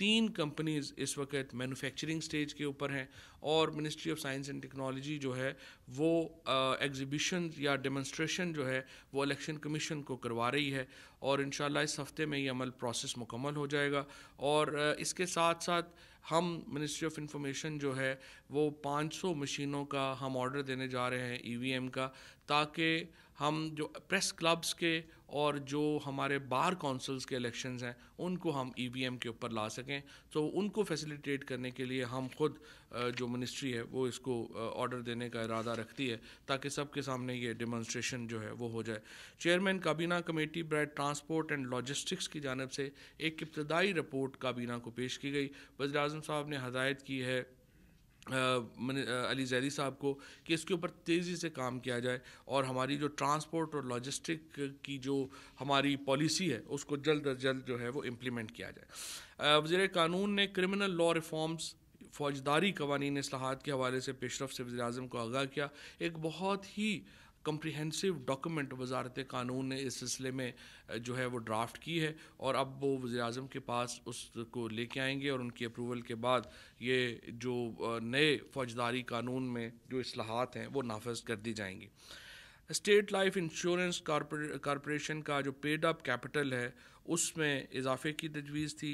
3 companies اس وقت manufacturing stage کے اوپر ہیں، اور ministry of science and technology جو ہے وہ ایگزیبیشن یا ڈیمونسٹریشن جو ہے وہ الیکشن کمیشن کو کروا رہی ہے، اور انشاءاللہ اس ہفتے میں یہ عمل پروسیس مکمل ہو جائے گا. اور اس کے ساتھ ساتھ ہم منسٹری آف انفارمیشن جو ہے وہ 500 مشینوں کا ہم آرڈر دینے جا رہے ہیں EVM کا، تاکہ ہم جو پریس کلبز کے اور جو ہمارے بار کونسلز کے الیکشنز ہیں ان کو ہم EVM کے اوپر لا سکیں. تو ان کو فیسیلیٹیٹ کرنے کے لیے ہم خود جو منسٹری ہے وہ اس کو آرڈر دینے کا ارادہ رکھتی ہے، تاکہ سب کے سامنے یہ ڈیمونسٹریشن جو ہے وہ ہو جائے. چیئرمین کابینہ کمیٹی برائے ٹرانسپورٹ اینڈ لاجسٹکس کی جانب سے ایک ابتدائی رپورٹ کابینہ کو پیش کی گئی. وزیر اعظم صاحب نے ہدایت کی ہے علی زیدی صاحب کو کہ اس کے اوپر تیزی سے کام کیا جائے، اور ہماری جو ٹرانسپورٹ اور لاجسٹک کی جو ہماری پالیسی ہے اس کو جلد از جلد جو ہے وہ امپلیمنٹ کیا جائے. وزیر قانون نے کرمنل لا ریفارمز، فوجداری قوانین اصلاحات کے حوالے سے پیش رفت سے وزیر اعظم کو آگاہ کیا. ایک بہت ہی کمپریہنسو ڈاکومنٹ وزارت قانون نے اس سلسلے میں جو ہے وہ ڈرافٹ کی ہے، اور اب وہ وزیر اعظم کے پاس اس کو لے کے آئیں گے، اور ان کی اپروول کے بعد یہ جو نئے فوجداری قانون میں جو اصلاحات ہیں وہ نافذ کر دی جائیں گی. اسٹیٹ لائف انشورنس کارپوریشن کا جو پیڈ اپ کیپٹل ہے اس میں اضافے کی تجویز تھی،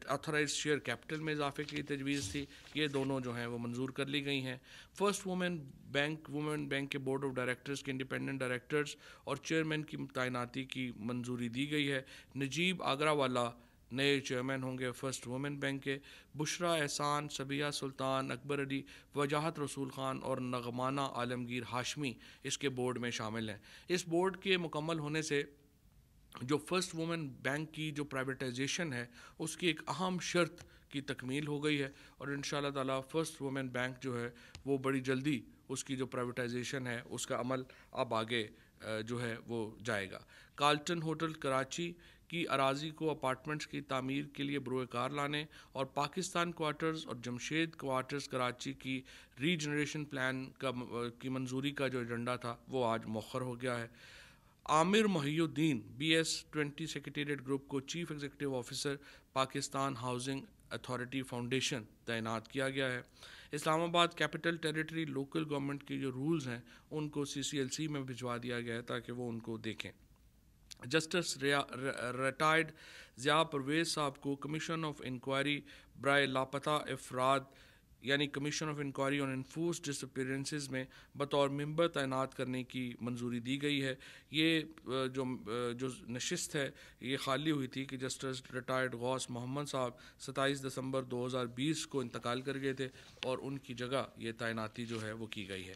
آتھرائز شیئر کیپٹل میں اضافے کی تجویز تھی، یہ دونوں جو ہیں وہ منظور کر لی گئی ہیں. فرسٹ وومن بینک کے بورڈ آف ڈائریکٹرز کے انڈیپینڈنٹ ڈائریکٹرز اور چیئرمین کی تعیناتی کی منظوری دی گئی ہے. نجیب آگرہ والا نئے چیئرمین ہوں گے فرسٹ وومن بینک کے. بشرا احسان، سبیہ سلطان، اکبر علی، وجاہت رسول خان اور نغمانہ عالمگیر ہاشمی اس کے بورڈ میں شامل ہیں. اس بورڈ کے مکمل ہونے سے جو فرسٹ وومن بینک کی جو پرائیویٹائزیشن ہے اس کی ایک اہم شرط کی تکمیل ہو گئی ہے، اور انشاءاللہ تعالیٰ فرسٹ وومن بینک جو ہے وہ بڑی جلدی اس کی جو پرائیویٹائزیشن ہے اس کا عمل اب آگے جو ہے وہ جائے گا. کارلٹن ہوٹل کراچی کی اراضی کو اپارٹمنٹس کی تعمیر کے لیے بروئے کار لانے، اور پاکستان کوارٹرز اور جمشید کوارٹرز کراچی کی ری جنریشن پلان کی منظوری کا جو ایجنڈا تھا وہ آج مؤخر ہو گیا ہے. عامر محی الدین BS20 سیکریٹریٹ گروپ کو chief executive officer Pakistan housing authority foundation تعینات کیا گیا ہے. اسلام آباد کیپٹل ٹیریٹری لوکل گورنمنٹ کے جو رولز ہیں ان کو CCLC میں بھجوا دیا گیا ہے تاکہ وہ ان کو دیکھیں. جسٹس ریٹائرڈ ضیاء پرویز صاحب کو کمیشن آف انکوائری برائے لاپتہ افراد یعنی commission of inquiry on enforced disappearances میں بطور ممبر تعینات کرنے کی منظوری دی گئی ہے. یہ جو نشست ہے یہ خالی ہوئی تھی کہ جسٹس ریٹائرڈ غوث محمد صاحب 27 دسمبر 2020 کو انتقال کر گئے تھے، اور ان کی جگہ یہ تعیناتی جو ہے وہ کی گئی ہے.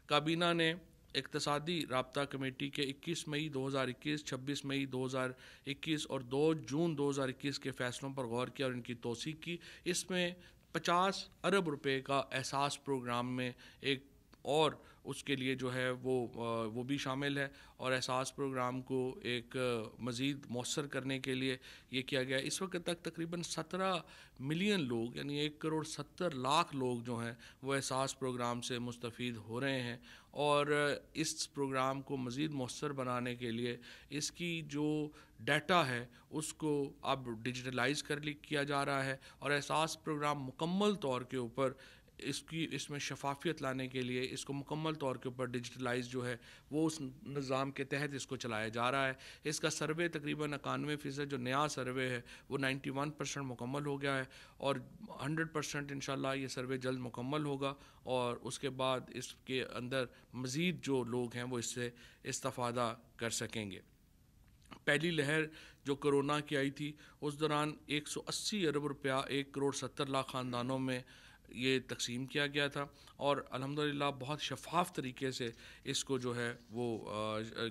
کابینہ نے اقتصادی رابطہ کمیٹی کے 21 مئی 2021، 26 مئی 2021 اور 2 جون 2021 کے فیصلوں پر غور کیا اور ان کی توثیق کی. اس میں 50 ارب روپے کا احساس پروگرام میں ایک اور اس کے لیے جو ہے وہ بھی شامل ہے، اور احساس پروگرام کو ایک مزید مؤثر کرنے کے لیے یہ کیا گیا. اس وقت تک تقریباً 17 ملین لوگ یعنی 1,70,00,000 لوگ جو ہیں وہ احساس پروگرام سے مستفید ہو رہے ہیں، اور اس پروگرام کو مزید مؤثر بنانے کے لیے اس کی جو ڈیٹا ہے اس کو اب ڈیجیٹلائز کیا جا رہا ہے، اور احساس پروگرام مکمل طور کے اوپر اس میں شفافیت لانے کے لیے اس کو مکمل طور کے اوپر ڈیجیٹلائز جو ہے وہ اس نظام کے تحت اس کو چلایا جا رہا ہے. اس کا سروے تقریباً 91% جو نیا سروے ہے وہ 91% مکمل ہو گیا ہے، اور 100% انشاءاللہ یہ سروے جلد مکمل ہوگا، اور اس کے بعد اس کے اندر مزید جو لوگ ہیں وہ اس سے استفادہ کر سکیں گے. پہلی لہر جو کرونا کی آئی تھی اس دوران 180 ارب روپیہ 1,70,00,000 خاندانوں میں یہ تقسیم کیا گیا تھا، اور الحمدللہ بہت شفاف طریقے سے اس کو جو ہے وہ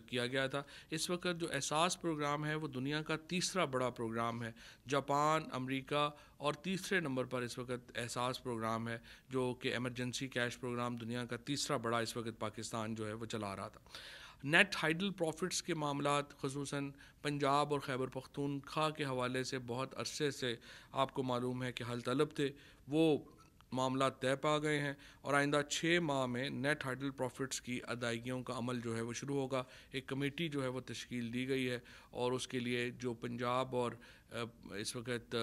کیا گیا تھا. اس وقت جو احساس پروگرام ہے وہ دنیا کا تیسرا بڑا پروگرام ہے. جاپان، امریکہ اور تیسرے نمبر پر اس وقت احساس پروگرام ہے، جو کہ ایمرجنسی کیش پروگرام دنیا کا تیسرا بڑا اس وقت پاکستان جو ہے وہ چلا رہا تھا. نیٹ ہائیڈل پروفٹس کے معاملات خصوصاً پنجاب اور خیبر پختونخوا کے حوالے سے بہت عرصے سے آپ کو معلوم ہے کہ حل طلب تھے. وہ معاملات طے پا گئے ہیں اور آئندہ 6 ماہ میں نیٹ ہائیڈل پروفٹس کی ادائیگیوں کا عمل جو ہے وہ شروع ہوگا. ایک کمیٹی جو ہے وہ تشکیل دی گئی ہے اور اس کے لیے جو پنجاب اور اس وقت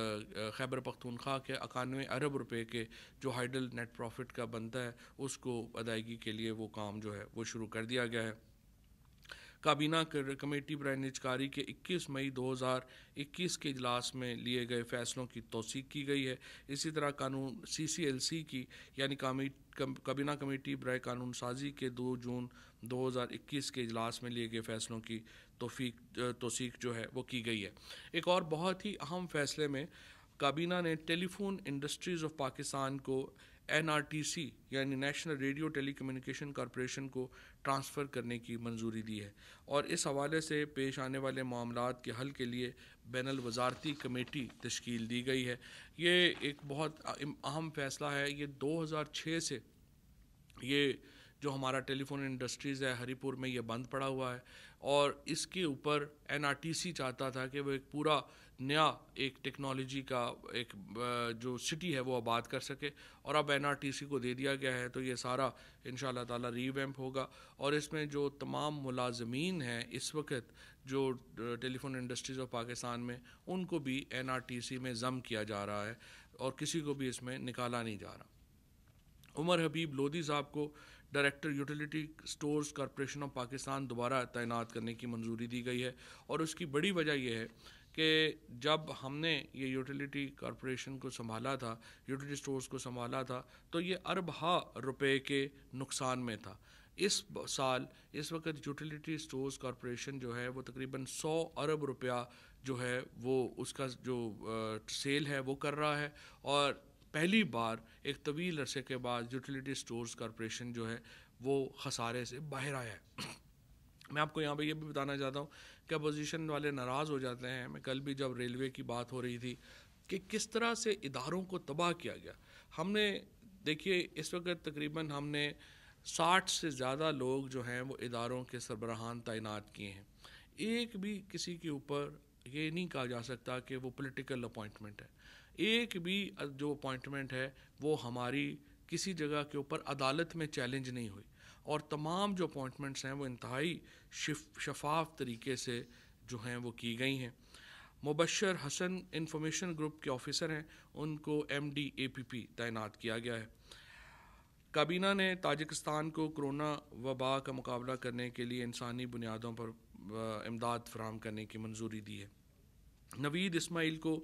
خیبر پختونخوا کے 91 ارب روپے کے جو ہائیڈل نیٹ پروفٹ کا بنتا ہے اس کو ادائیگی کے لیے وہ کام جو ہے وہ شروع کر دیا گیا ہے. کابینہ کمیٹی برائے نجکاری کے 21 مئی 2021 کے اجلاس میں لیے گئے فیصلوں کی توثیق کی گئی ہے. اسی طرح قانون CCLC کی یعنی کابینہ کمیٹی برائے قانون سازی کے 2 جون 2021 کے اجلاس میں لیے گئے فیصلوں کی توثیق جو ہے وہ کی گئی ہے. ایک اور بہت ہی اہم فیصلے میں کابینہ نے ٹیلی فون انڈسٹریز آف پاکستان کو NRTC یعنی نیشنل ریڈیو ٹیلی کمیونیکیشن کارپوریشن کو ٹرانسفر کرنے کی منظوری دی ہے اور اس حوالے سے پیش آنے والے معاملات کے حل کے لیے بین الوزارتی کمیٹی تشکیل دی گئی ہے. یہ ایک بہت اہم فیصلہ ہے. یہ 2006 سے یہ جو ہمارا ٹیلی فون انڈسٹریز ہے ہری پور میں یہ بند پڑا ہوا ہے اور اس کے اوپر NRTC چاہتا تھا کہ وہ ایک پورا نیا ایک ٹیکنالوجی کا ایک جو سٹی ہے وہ آباد کر سکے اور اب NRTC کو دے دیا گیا ہے. تو یہ سارا انشاءاللہ تعالی ری ویمپ ہوگا اور اس میں جو تمام ملازمین ہیں اس وقت جو ٹیلی فون انڈسٹریز آف پاکستان میں ان کو بھی NRTC میں ضم کیا جا رہا ہے اور کسی کو بھی اس میں نکالا نہیں جا رہا. عمر حبیب لودھی صاحب کو director utility stores corporation of Pakistan دوبارہ تعینات کرنے کی منظوری دی گئی ہے اور اس کی بڑی وجہ یہ ہے کہ جب ہم نے یہ یوٹیلیٹی کارپوریشن کو سنبھالا تھا یوٹیلیٹی سٹورز کو سنبھالا تھا تو یہ اربہ روپے کے نقصان میں تھا. اس سال اس وقت یوٹیلیٹی سٹورز کارپوریشن جو ہے وہ تقریباً 100 ارب روپیہ جو ہے وہ اس کا جو سیل ہے وہ کر رہا ہے اور پہلی بار ایک طویل عرصے کے بعد یوٹیلیٹی سٹورز کارپوریشن جو ہے وہ خسارے سے باہر آیا ہے. میں آپ کو یہاں پہ یہ بھی بتانا چاہتا ہوں کہ اپوزیشن والے ناراض ہو جاتے ہیں. میں کل بھی جب ریلوے کی بات ہو رہی تھی کہ کس طرح سے اداروں کو تباہ کیا گیا. ہم نے دیکھیے اس وقت تقریباً ہم نے 60 سے زیادہ لوگ جو ہیں وہ اداروں کے سربراہان تعینات کیے ہیں. ایک بھی کسی کے اوپر یہ نہیں کہا جا سکتا کہ وہ پولیٹیکل اپوائنٹمنٹ ہے. ایک بھی جو اپوائنٹمنٹ ہے وہ ہماری کسی جگہ کے اوپر عدالت میں چیلنج نہیں ہوئی اور تمام جو اپوائنٹمنٹس ہیں وہ انتہائی شفاف طریقے سے جو ہیں وہ کی گئی ہیں. مبشر حسن انفارمیشن گروپ کے آفیسر ہیں ان کو MD APP تعینات کیا گیا ہے. کابینہ نے تاجکستان کو کرونا وبا کا مقابلہ کرنے کے لیے انسانی بنیادوں پر امداد فراہم کرنے کی منظوری دی ہے. نوید اسماعیل کو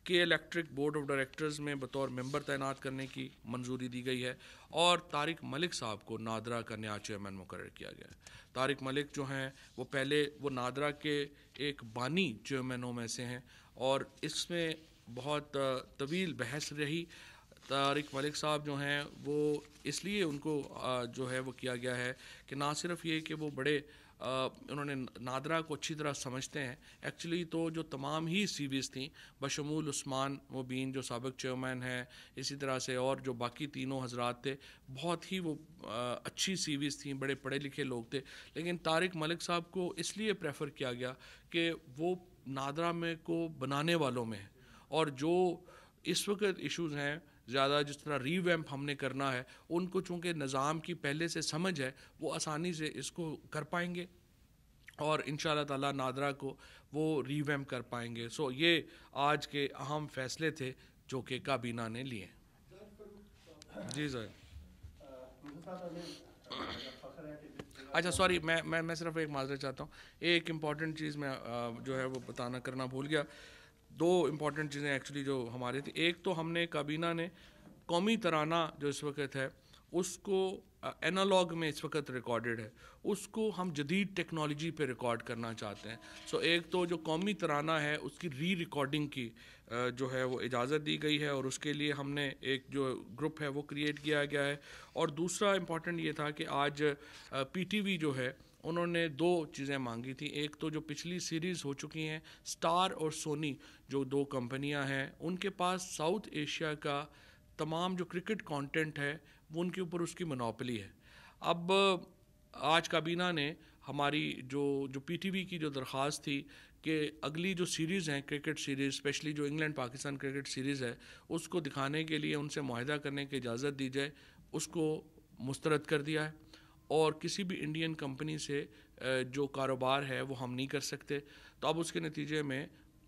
کے الیکٹرک بورڈ آف ڈائریکٹرز میں بطور ممبر تعینات کرنے کی منظوری دی گئی ہے اور طارق ملک صاحب کو نادرا کا نیا چیئرمین مقرر کیا گیا ہے. طارق ملک جو ہیں وہ پہلے وہ نادرا کے ایک بانی چیئرمینوں میں سے ہیں اور اس میں بہت طویل بحث رہی. طارق ملک صاحب جو ہیں وہ اس لیے ان کو جو ہے وہ کیا گیا ہے کہ نہ صرف یہ کہ وہ بڑے انہوں نے نادرا کو اچھی طرح سمجھتے ہیں. ایکچولی تو جو تمام ہی CVs تھیں بشمول عثمان مبین جو سابق چیئرمین ہیں اسی طرح سے اور جو باقی تینوں حضرات تھے بہت ہی وہ اچھی CVs تھیں بڑے پڑھے لکھے لوگ تھے. لیکن طارق ملک صاحب کو اس لیے پریفر کیا گیا کہ وہ نادرا میں کو بنانے والوں میں ہیں اور جو اس وقت ایشوز ہیں زیادہ جس طرح ری ویمپ ہم نے کرنا ہے ان کو چونکہ نظام کی پہلے سے سمجھ ہے وہ آسانی سے اس کو کر پائیں گے اور انشاءاللہ تعالی نادرا کو وہ ری ویمپ کر پائیں گے. سو یہ آج کے اہم فیصلے تھے جو کہ کابینہ نے لیے. جی سر. اچھا سوری میں صرف ایک معذرت چاہتا ہوں. ایک امپورٹنٹ چیز میں جو ہے وہ بتانا کرنا بھول گیا. 2 امپورٹنٹ چیزیں ایکچولی جو ہمارے تھے. ایک تو ہم نے کابینہ نے قومی ترانہ جو اس وقت ہے اس کو اینالاگ میں اس وقت ریکارڈڈ ہے اس کو ہم جدید ٹیکنالوجی پہ ریکارڈ کرنا چاہتے ہیں. سو ایک تو جو قومی ترانہ ہے اس کی ریکارڈنگ کی جو ہے وہ اجازت دی گئی ہے اور اس کے لیے ہم نے ایک جو گروپ ہے وہ کریٹ کیا گیا ہے. اور دوسرا امپورٹنٹ یہ تھا کہ آج PTV جو ہے انہوں نے 2 چیزیں مانگی تھیں. ایک تو جو پچھلی سیریز ہو چکی ہیں سٹار اور سونی جو 2 کمپنیاں ہیں ان کے پاس ساؤتھ ایشیا کا تمام جو کرکٹ کانٹینٹ ہے وہ ان کے اوپر اس کی منوپلی ہے. اب آج کابینہ نے ہماری جو پی ٹی وی کی جو درخواست تھی کہ اگلی جو سیریز ہیں کرکٹ سیریز اسپیشلی جو انگلینڈ پاکستان کرکٹ سیریز ہے اس کو دکھانے کے لیے ان سے معاہدہ کرنے کی اجازت دی جائے، اس کو مسترد کر دیا ہے، اور کسی بھی انڈین کمپنی سے جو کاروبار ہے وہ ہم نہیں کر سکتے. تو اب اس کے نتیجے میں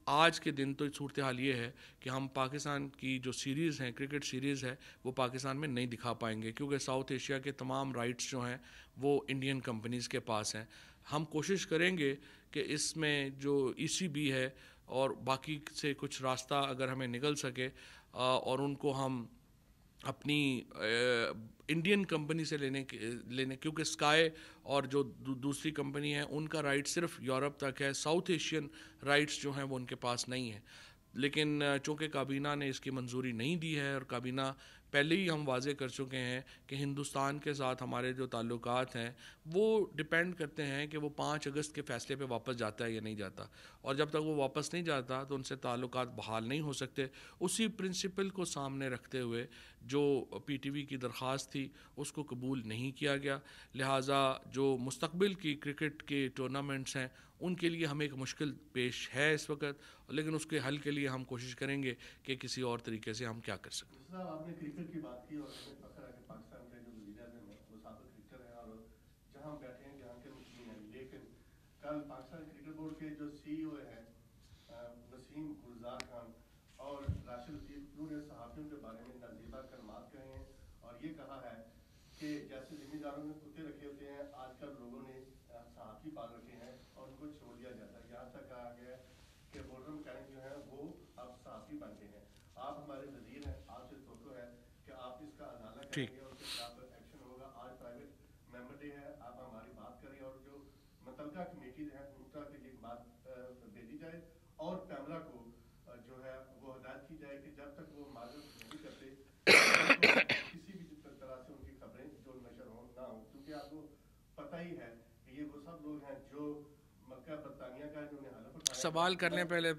آج کے دن تو صورتحال یہ ہے کہ ہم پاکستان کی جو سیریز ہیں کرکٹ سیریز ہے وہ پاکستان میں نہیں دکھا پائیں گے، کیونکہ ساؤتھ ایشیا کے تمام رائٹس جو ہیں وہ انڈین کمپنیز کے پاس ہیں. ہم کوشش کریں گے کہ اس میں جو ای سی بی ہے اور باقی سے کچھ راستہ اگر ہمیں نکل سکے اور ان کو ہم اپنی انڈین کمپنی سے لینے کیونکہ اسکائی اور جو دوسری کمپنی ہے ان کا رائٹ صرف یورپ تک ہے، ساؤتھ ایشین رائٹس جو ہیں وہ ان کے پاس نہیں ہیں. لیکن چونکہ کابینہ نے اس کی منظوری نہیں دی ہے، اور کابینہ پہلے ہی ہم واضح کر چکے ہیں کہ ہندوستان کے ساتھ ہمارے جو تعلقات ہیں وہ ڈپینڈ کرتے ہیں کہ وہ 5 اگست کے فیصلے پہ واپس جاتا ہے یا نہیں جاتا، اور جب تک وہ واپس نہیں جاتا تو ان سے تعلقات بحال نہیں ہو سکتے. اسی پرنسپل کو سامنے رکھتے ہوئے جو پی ٹی وی کی درخواست تھی اس کو قبول نہیں کیا گیا. لہٰذا جو مستقبل کی کرکٹ کے ٹورنامنٹس ہیں ان کے لیے ہمیں ایک مشکل پیش ہے اس وقت، لیکن اس کے حل کے لیے ہم کوشش کریں گے کہ کسی اور طریقے سے ہم کیا کر سکیں. صاحب آپ نے کرکٹ کی بات کی اور ہمیں فخر ہے کہ پاکستان کے جو وزیر اعظم ہیں وہ سابق کرکٹر ہیں اور جہاں ہم بیٹھے ہیں جہاں کے مسلم ہیں، لیکن کل پاکستان کرکٹ بورڈ کے جو سی ای او ہیں وسیم گلزار خان اور راشد لطیف نے صحافیوں کے بارے میں نازیبا کلمات کہے ہیں اور یہ کہا ہے کہ جیسے ذمہ داروں نے کتے رکھے ہوتے ہیں آج کل لوگوں نے صحافی پال رکھے ہیں اور ان کو چھوڑ دیا جاتا ہے. یہاں تک کہا گیا ہے کہ بورڈر مکینک جو ہیں وہ اب صحافی بن گئے ہیں. آپ ہمارے وزیر ہیں، آپ سے توقع ہے کہ آپ اس کا ازالہ کریں گے اور اس کے خلاف ایکشن ہوگا. آج پرائیویٹ ممبر ڈے ہے، آپ ہماری بات کریں اور جو متعلقہ کمیٹیز ہیں ان کا یہ بات بھیجی جائے اور پیمرا کو جو ہے وہ ہدایت کی جائے کہ جب تک وہ معذرت نہیں کرتے کسی بھی طرح سے ان کی خبریں جو نشر ہوں نہ ہوں، کیونکہ آپ کو پتہ ہی ہے کہ یہ وہ سب لوگ ہیں جو مکہ برطانیہ کا انہوں نے حلف اٹھایا. سوال کرنے پہلے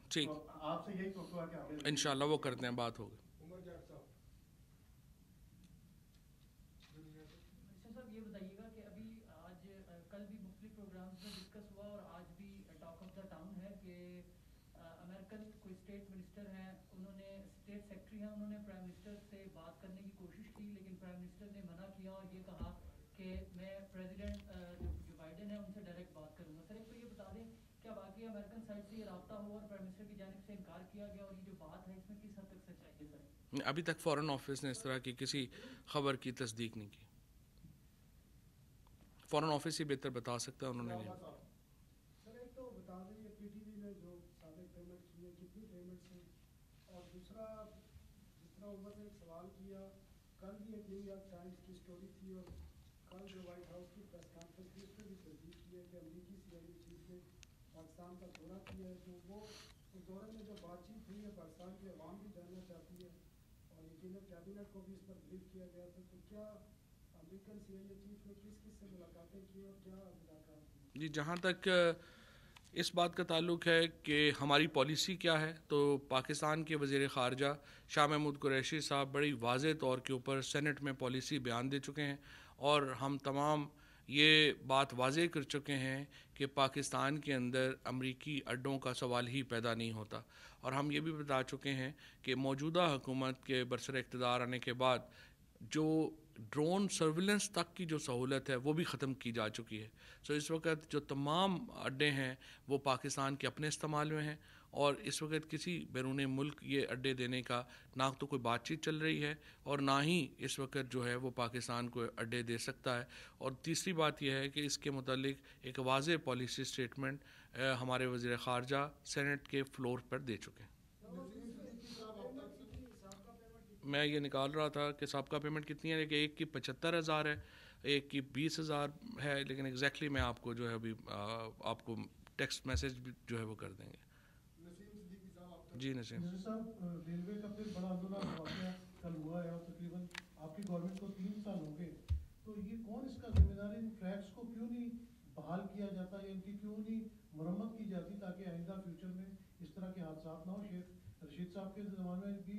ٹھیک، آپ سے یہی توقع ہے کہ ہمیں انشاءاللہ وہ کرتے ہیں، بات ہوگی. صاحب یہ بتائیے گا کہ ابھی آج کل بھی مختلف پروگرامز میں ڈسکس ہوا اور آج بھی ٹاک آف دا ٹاؤن ہے کہ امریکن کوئی اسٹیٹ منسٹر ہیں، انہوں نے اسٹیٹ سیکرٹری ہیں، انہوں نے پرائم منسٹر سے بات کرنے کی کوشش کی لیکن پرائم منسٹر نے منع کیا اور یہ کہا کہ میں پریزیڈنٹ جو بائیڈن ہے ان سے ڈائریکٹ بات کروں گا. سر ایک تو یہ بتا دیں کیا واقعی امریکن سائڈ سے یہ رابطہ ہوا اور پرائم منسٹر کی جانب سے انکار کیا گیا، اور یہ جو بات ہے اس میں کس حد تک سچائی ہے سر؟ ابھی تک فارن آفس نے اس طرح کی کسی خبر کی تصدیق نہیں کی. فارن آفس ہی بہتر بتا سکتا ہے، انہوں نے نہیں. سر ایک تو بتا دیں یہ پی ٹی وی نے جو سابق پیمنٹ کی ہے کتنی پیمنٹس ہیں، اور دوسرا جس طرح عمر نے ایک سوال کیا، کل بھی ایک نیو یارک ٹائمز کی اسٹوری تھی اور کل جو وائٹ ہاؤس کی پریس کانفرنس تھی اس میں بھی تصدیق کی ہے کہ امریکی سی آئی اے چیف نے پاکستان کا دورہ کیا ہے. تو وہ اس دورے میں جو بات چیت ہوئی ہے پاکستان کی عوام بھی جاننا چاہتی ہے اور یقیناً کابینہ کو بھی اس پر بریف کیا گیا تھا. تو کیا امریکن سی آئی اے چیف نے کس کس سے ملاقاتیں کی اور کیا ملاقات کی؟ جی جہاں تک اس بات کا تعلق ہے کہ ہماری پالیسی کیا ہے، تو پاکستان کے وزیر خارجہ شاہ محمود قریشی صاحب بڑی واضح طور کے اوپر سینٹ میں پالیسی بیان دے چکے ہیں، اور ہم تمام یہ بات واضح کر چکے ہیں کہ پاکستان کے اندر امریکی اڈوں کا سوال ہی پیدا نہیں ہوتا. اور ہم یہ بھی بتا چکے ہیں کہ موجودہ حکومت کے برسر اقتدار آنے کے بعد جو ڈرون سرویلنس تک کی جو سہولت ہے وہ بھی ختم کی جا چکی ہے. سو اس وقت جو تمام اڈے ہیں وہ پاکستان کے اپنے استعمال میں ہیں، اور اس وقت کسی بیرون ملک یہ اڈے دینے کا نہ تو کوئی بات چیت چل رہی ہے اور نہ ہی اس وقت جو ہے وہ پاکستان کو اڈے دے سکتا ہے. اور تیسری بات یہ ہے کہ اس کے متعلق ایک واضح پالیسی سٹیٹمنٹ ہمارے وزیر خارجہ سینٹ کے فلور پر دے چکے ہیں. میں یہ نکال رہا تھا کہ سابقہ پیمنٹ کتنی ہے، کہ ایک کی 75,000 ہے، ایک کی 20,000 ہے، لیکن ایگزیکٹلی میں آپ کو جو ہے ابھی آپ کو ٹیکسٹ میسج بھی جو ہے وہ کر دیں گے. جی نسیم صاحب، ریلوے کا پھر بڑا آندولن واقعہ کل ہوا ہے اور تقریباً آپ کی گورنمنٹ کو 3 سال ہو گئے. تو یہ کون اس کا ذمہ دار ہے؟ ان ٹریکس کو کیوں نہیں بحال کیا جاتا یا ان کی کیوں نہیں مرمت کی جاتی تاکہ آئندہ فیوچر میں اس طرح کے حادثات نہ ہو؟ رشید صاحب کے زمانے میں بھی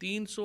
300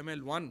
ML1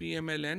PMLN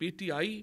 PTI